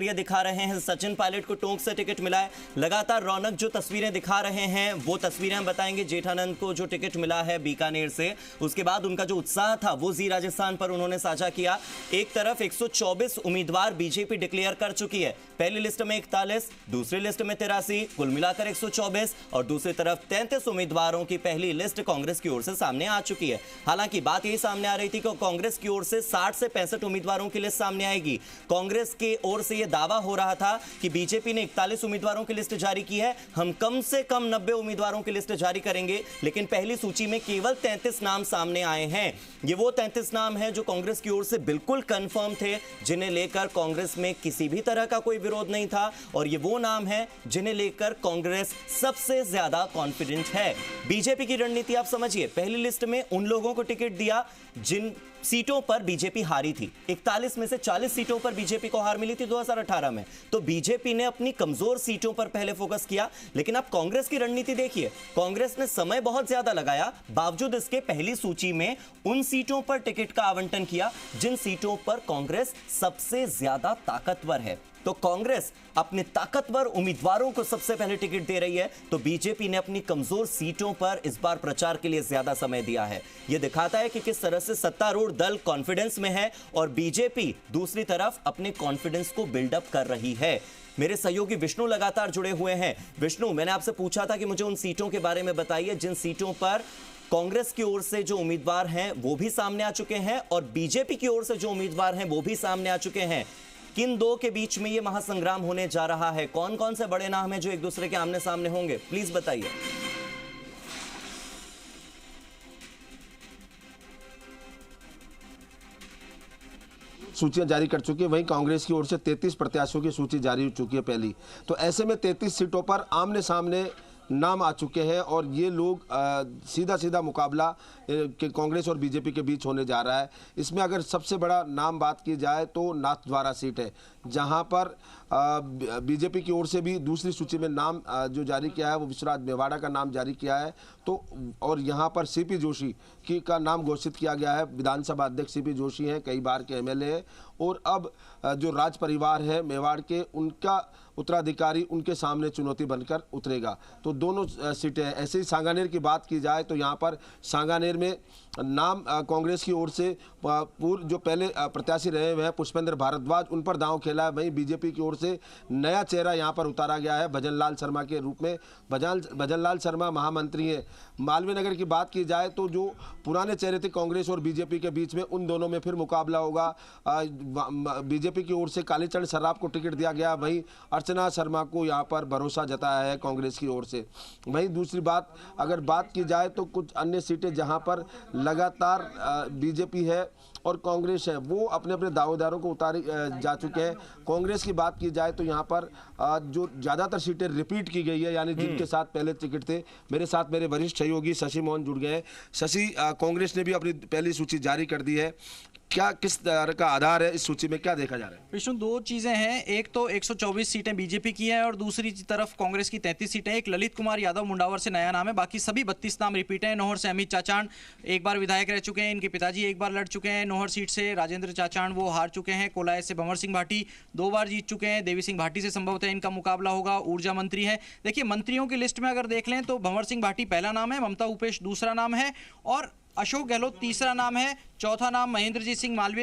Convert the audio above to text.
ये दिखा रहे हैं सचिन पायलट को टोंक से टिकट मिला है। लगातार रौनक जो तस्वीरें दिखा रहे हैं वो तस्वीरें हम बताएंगे। जेठानंद को जो टिकट मिला है बीकानेर से, उसके बाद उनका जो उत्साह था वो जी राजस्थान पर उन्होंने साझा किया। एक तरफ 124 उम्मीदवार बीजेपी डिक्लेयर कर चुकी है। पहली लिस्ट में 41, दूसरी लिस्ट में 83, कुल मिलाकर 124 और दूसरी तरफ 33 उम्मीदवारों की पहली लिस्ट कांग्रेस की ओर से सामने आ चुकी है। हालांकि बात यही सामने आ रही थी कि कांग्रेस की ओर से 60 से 65 उम्मीदवारों की लिस्ट सामने आएगी। कांग्रेस की ओर से दावा हो रहा था कि बीजेपी ने 41 उम्मीदवारों की लिस्ट जारी की है, हम कम से कम 90 उम्मीदवारों की लिस्ट जारी करेंगे। लेकिन पहली सूची में केवल 33 नाम सामने आए हैं। ये वो 33 नाम हैं जो कांग्रेस की ओर से बिल्कुल कंफर्म थे, जिन्हें लेकर कांग्रेस में किसी भी तरह का कोई विरोध नहीं था। और ये वो नाम हैं जिन्हें लेकर कांग्रेस सबसे ज्यादा कॉन्फिडेंट है। बीजेपी की रणनीति आप समझिए, पहली लिस्ट में उन लोगों को टिकट दिया जिन सीटों पर बीजेपी हारी थी। 41 में से 40 सीटों पर बीजेपी को हार मिली थी 2018 में। तो बीजेपी ने अपनी कमजोर सीटों पर पहले फोकस किया। लेकिन अब कांग्रेस की रणनीति देखिए, कांग्रेस ने समय बहुत ज्यादा लगाया, बावजूद इसके पहली सूची में उन सीटों पर टिकट का आवंटन किया जिन सीटों पर कांग्रेस सबसे ज्यादा ताकतवर है। तो कांग्रेस अपने ताकतवर उम्मीदवारों को सबसे पहले टिकट दे रही है, तो बीजेपी ने अपनी कमजोर सीटों पर इस बार प्रचार के लिए ज्यादा समय दिया है। यह दिखाता है कि किस तरह से सत्तारूढ़ दल कॉन्फिडेंस में है और बीजेपी दूसरी तरफ अपने कॉन्फिडेंस को बिल्डअप कर रही है। मेरे सहयोगी विष्णु लगातार जुड़े हुए हैं। विष्णु, मैंने आपसे पूछा था कि मुझे उन सीटों के बारे में बताइए जिन सीटों पर कांग्रेस की ओर से जो उम्मीदवार हैं वो भी सामने आ चुके हैं और बीजेपी की ओर से जो उम्मीदवार हैं वो भी सामने आ चुके हैं। किन दो के बीच में ये महासंग्राम होने जा रहा है? कौन कौन से बड़े नाम हैं जो एक दूसरे के आमने सामने होंगे? प्लीज बताइए। सूचियां जारी कर चुकी है, वहीं कांग्रेस की ओर से 33 प्रत्याशियों की सूची जारी हो चुकी है पहली। तो ऐसे में 33 सीटों पर आमने सामने नाम आ चुके हैं और ये लोग सीधा सीधा मुकाबला कि कांग्रेस और बीजेपी के बीच होने जा रहा है। इसमें अगर सबसे बड़ा नाम बात की जाए तो नाथद्वारा सीट है, जहां पर बीजेपी की ओर से भी दूसरी सूची में नाम जो जारी किया है वो विश्वराज मेवाड़ा का नाम जारी किया है। तो और यहां पर सीपी जोशी का नाम घोषित किया गया है। विधानसभा अध्यक्ष सीपी जोशी हैं, कई बार के एमएलए हैं और अब जो राज परिवार है मेवाड़ के, उनका उत्तराधिकारी उनके सामने चुनौती बनकर उतरेगा। तो दोनों सीटें हैं। ऐसे ही सांगानेर की बात की जाए तो यहाँ पर सांगानेर में नाम कांग्रेस की ओर से पूर्व जो पहले प्रत्याशी रहे हुए हैं पुष्पेंद्र भारद्वाज, उन पर दांव खेला है। वहीं बीजेपी की ओर से नया चेहरा यहाँ पर उतारा गया है भजनलाल शर्मा के रूप में। भजनलाल शर्मा महामंत्री हैं। मालवीय नगर की बात की जाए तो जो पुराने चेहरे थे कांग्रेस और बीजेपी के बीच में, उन दोनों में फिर मुकाबला होगा। बीजेपी की ओर से कालीचरण सर्राफ को टिकट दिया गया, वहीं अर्चना शर्मा को यहाँ पर भरोसा जताया है कांग्रेस की ओर से। वहीं दूसरी बात अगर बात की जाए तो कुछ अन्य सीटें जहाँ पर लगातार बीजेपी है और कांग्रेस है वो अपने अपने दावेदारों को उतारी जा चुके हैं। कांग्रेस की बात की जाए तो यहाँ पर जो ज़्यादातर सीटें रिपीट की गई है, यानी जिनके साथ पहले टिकट थे। मेरे साथ मेरे वरिष्ठ सहयोगी शशि मोहन जुड़ गए हैं। शशि, कांग्रेस ने भी अपनी पहली सूची जारी कर दी है, क्या किस तरह का आधार है इस सूची में, क्या देखा जा रहा है? विष्णु, दो चीजें हैं। एक तो 124 सीटें बीजेपी की हैं और दूसरी तरफ कांग्रेस की 33 सीटें। एक ललित कुमार यादव मुंडावर से नया नाम है, बाकी सभी 32 नाम रिपीट हैं। नौहर से अमित चाचान एक बार विधायक रह चुके हैं, इनके पिताजी एक बार लड़ चुके हैं नौहर सीट से। राजेंद्र चाचान वो हार चुके हैं। कोलाय से भंवर सिंह भाटी 2 बार जीत चुके हैं। देवी सिंह भाटी से संभवतः इनका मुकाबला होगा। ऊर्जा मंत्री है। देखिए, मंत्रियों की लिस्ट में अगर देख लें तो भंवर सिंह भाटी पहला नाम है, ममता उपेश दूसरा नाम है और अशोक गहलोत तीसरा नाम है। चौथा नाम महेंद्रजीत सिंह मालवीय का